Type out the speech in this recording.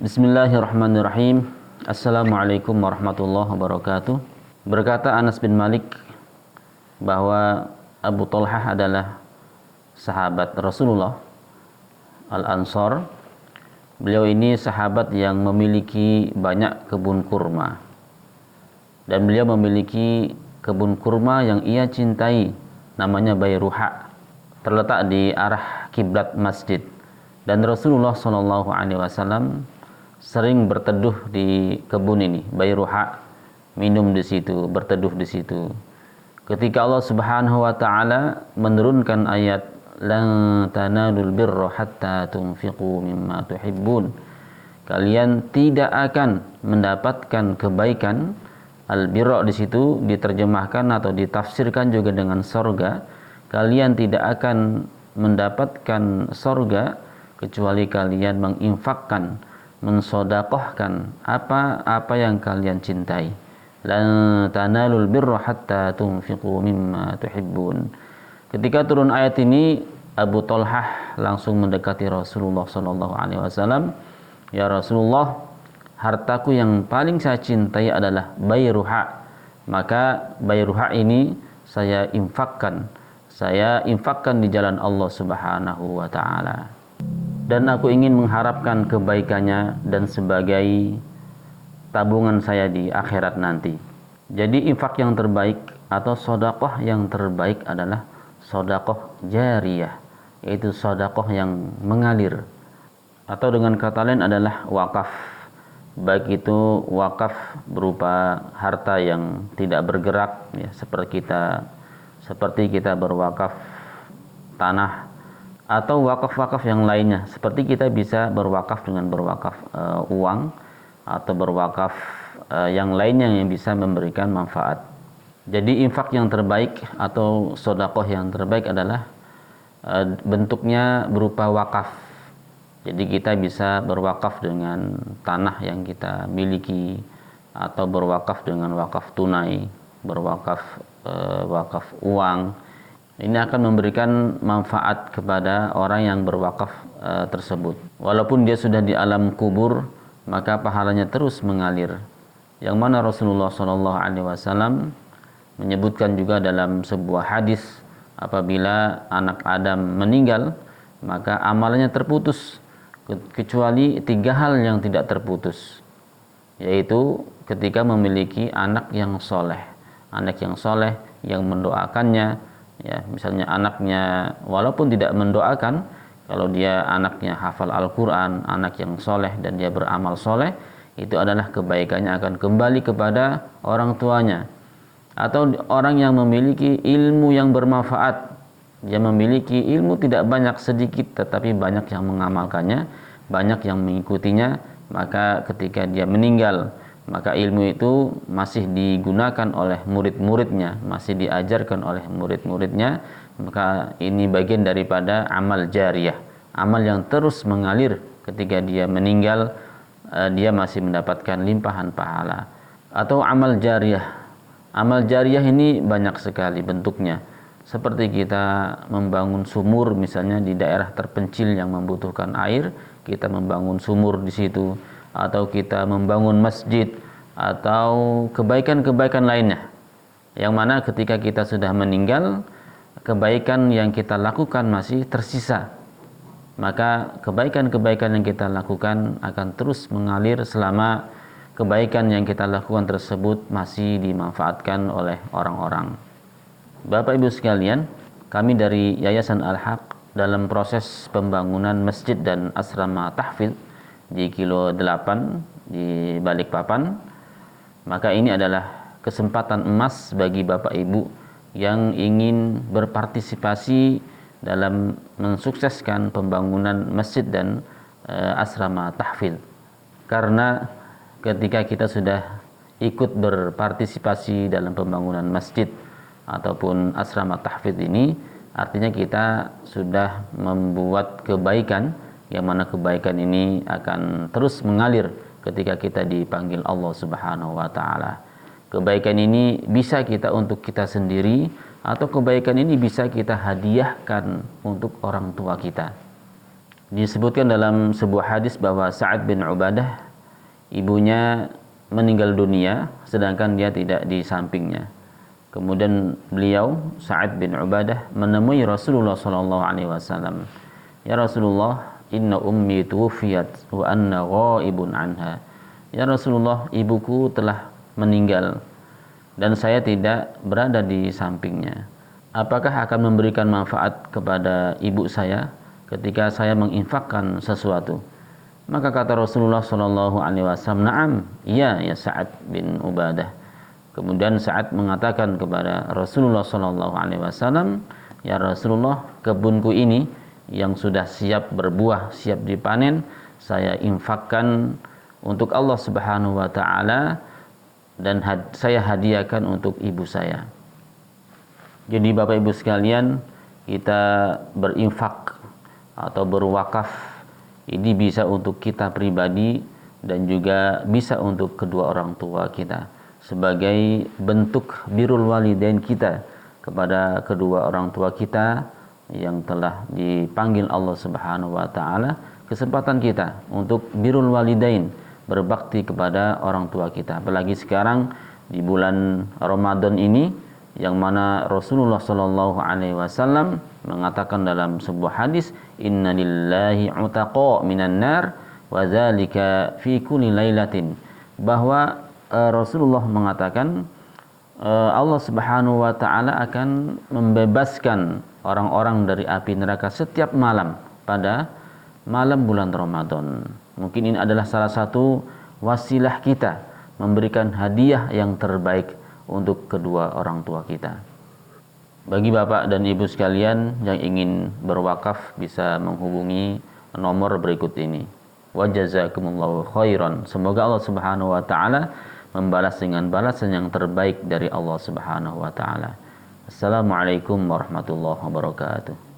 Bismillahirrahmanirrahim. Assalamualaikum warahmatullahi wabarakatuh. Berkata Anas bin Malik bahwa Abu Talhah adalah sahabat Rasulullah Al-Ansar. Beliau ini sahabat yang memiliki banyak kebun kurma. Dan beliau memiliki kebun kurma yang ia cintai, namanya Bayruha. Terletak di arah kiblat masjid. Dan Rasulullah SAW sering berteduh di kebun ini, Bayruha, minum di situ, berteduh di situ. Ketika Allah Subhanahu wa taala menurunkan ayat lan tanalul birra hatta tunfiqu mimma tuhibbun. Kalian tidak akan mendapatkan kebaikan. Al-birra di situ diterjemahkan atau ditafsirkan juga dengan sorga. Kalian tidak akan mendapatkan sorga kecuali kalian menginfakkan, mensodakohkan apa yang kalian cintai. Lan tanalul birra hatta tunfiqu mimma tuhibbun. Ketika turun ayat ini, Abu Talhah langsung mendekati Rasulullah SAW. Ya Rasulullah, hartaku yang paling saya cintai adalah Bayruha. Maka Bayruha ini saya infakkan di jalan Allah Subhanahu wa taala. Dan aku ingin mengharapkan kebaikannya dan sebagai tabungan saya di akhirat nanti. Jadi infak yang terbaik atau sodakoh yang terbaik adalah sodakoh jariyah, yaitu sodakoh yang mengalir. Atau dengan kata lain adalah wakaf. Baik itu wakaf berupa harta yang tidak bergerak, ya, seperti kita berwakaf tanah, atau wakaf-wakaf yang lainnya, seperti kita bisa berwakaf dengan berwakaf uang atau berwakaf yang lainnya yang bisa memberikan manfaat. Jadi infak yang terbaik atau sodakoh yang terbaik adalah bentuknya berupa wakaf. Jadi kita bisa berwakaf dengan tanah yang kita miliki, atau berwakaf dengan wakaf tunai, berwakaf wakaf uang. Ini akan memberikan manfaat kepada orang yang berwakaf tersebut. Walaupun dia sudah di alam kubur, maka pahalanya terus mengalir. Yang mana Rasulullah SAW menyebutkan juga dalam sebuah hadis, apabila anak Adam meninggal, maka amalannya terputus, kecuali 3 hal yang tidak terputus, yaitu ketika memiliki anak yang soleh yang mendoakannya. Ya, misalnya anaknya walaupun tidak mendoakan, kalau dia anaknya hafal Al-Quran, anak yang soleh dan dia beramal soleh, itu adalah kebaikannya akan kembali kepada orang tuanya. Atau orang yang memiliki ilmu yang bermanfaat, dia memiliki ilmu tidak banyak, sedikit, tetapi banyak yang mengamalkannya, banyak yang mengikutinya, maka ketika dia meninggal, maka ilmu itu masih digunakan oleh murid-muridnya, masih diajarkan oleh murid-muridnya. Maka ini bagian daripada amal jariyah, amal yang terus mengalir. Ketika dia meninggal, dia masih mendapatkan limpahan pahala. Atau amal jariyah ini banyak sekali bentuknya. Seperti kita membangun sumur misalnya di daerah terpencil yang membutuhkan air, kita membangun sumur di situ, atau kita membangun masjid, atau kebaikan-kebaikan lainnya, yang mana ketika kita sudah meninggal, kebaikan yang kita lakukan masih tersisa. Maka kebaikan-kebaikan yang kita lakukan akan terus mengalir selama kebaikan yang kita lakukan tersebut masih dimanfaatkan oleh orang-orang. Bapak Ibu sekalian, kami dari Yayasan Al-Haq dalam proses pembangunan masjid dan asrama tahfidz di Kilo 8 di Balikpapan. Maka ini adalah kesempatan emas bagi Bapak Ibu yang ingin berpartisipasi dalam mensukseskan pembangunan masjid dan asrama tahfidz. Karena ketika kita sudah ikut berpartisipasi dalam pembangunan masjid ataupun asrama tahfidz ini, artinya kita sudah membuat kebaikan, yang mana kebaikan ini akan terus mengalir ketika kita dipanggil Allah Subhanahu wa taala. Kebaikan ini bisa kita untuk kita sendiri, atau kebaikan ini bisa kita hadiahkan untuk orang tua kita. Disebutkan dalam sebuah hadis bahwa Sa'ad bin Ubadah, ibunya meninggal dunia sedangkan dia tidak di sampingnya. Kemudian beliau, Sa'ad bin Ubadah, menemui Rasulullah sallallahu alaihi wasallam. Ya Rasulullah, inna ummi tuwfiyat wa anna ghaibun anha. Ya Rasulullah, ibuku telah meninggal dan saya tidak berada di sampingnya. Apakah akan memberikan manfaat kepada ibu saya ketika saya menginfakkan sesuatu? Maka kata Rasulullah sallallahu alaihi wasallam, "Na'am, iya ya Sa'ad bin Ubadah." Kemudian Sa'ad mengatakan kepada Rasulullah sallallahu alaihi wasallam, "Ya Rasulullah, kebunku ini yang sudah siap berbuah, siap dipanen, saya infakkan untuk Allah Subhanahu wa taala dan saya hadiahkan untuk ibu saya." Jadi Bapak Ibu sekalian, kita berinfak atau berwakaf ini bisa untuk kita pribadi dan juga bisa untuk kedua orang tua kita sebagai bentuk birrul walidain kita kepada kedua orang tua kita yang telah dipanggil Allah Subhanahu wa taala. Kesempatan kita untuk birrul walidain, berbakti kepada orang tua kita, apalagi sekarang di bulan Ramadan ini yang mana Rasulullah sallallahu alaihi wasallam mengatakan dalam sebuah hadis, "Inna lillahi utaqa minan nar wa dzalika fi kulli lailatin." Bahwa Rasulullah mengatakan Allah Subhanahu wa taala akan membebaskan orang-orang dari api neraka setiap malam pada malam bulan Ramadan. Mungkin ini adalah salah satu wasilah kita memberikan hadiah yang terbaik untuk kedua orang tua kita. Bagi Bapak dan Ibu sekalian yang ingin berwakaf bisa menghubungi nomor berikut ini. Wa jazakumullahu khairan. Semoga Allah Subhanahu wa taala membalas dengan balasan yang terbaik dari Allah Subhanahu wa taala. Assalamualaikum warahmatullahi wabarakatuh.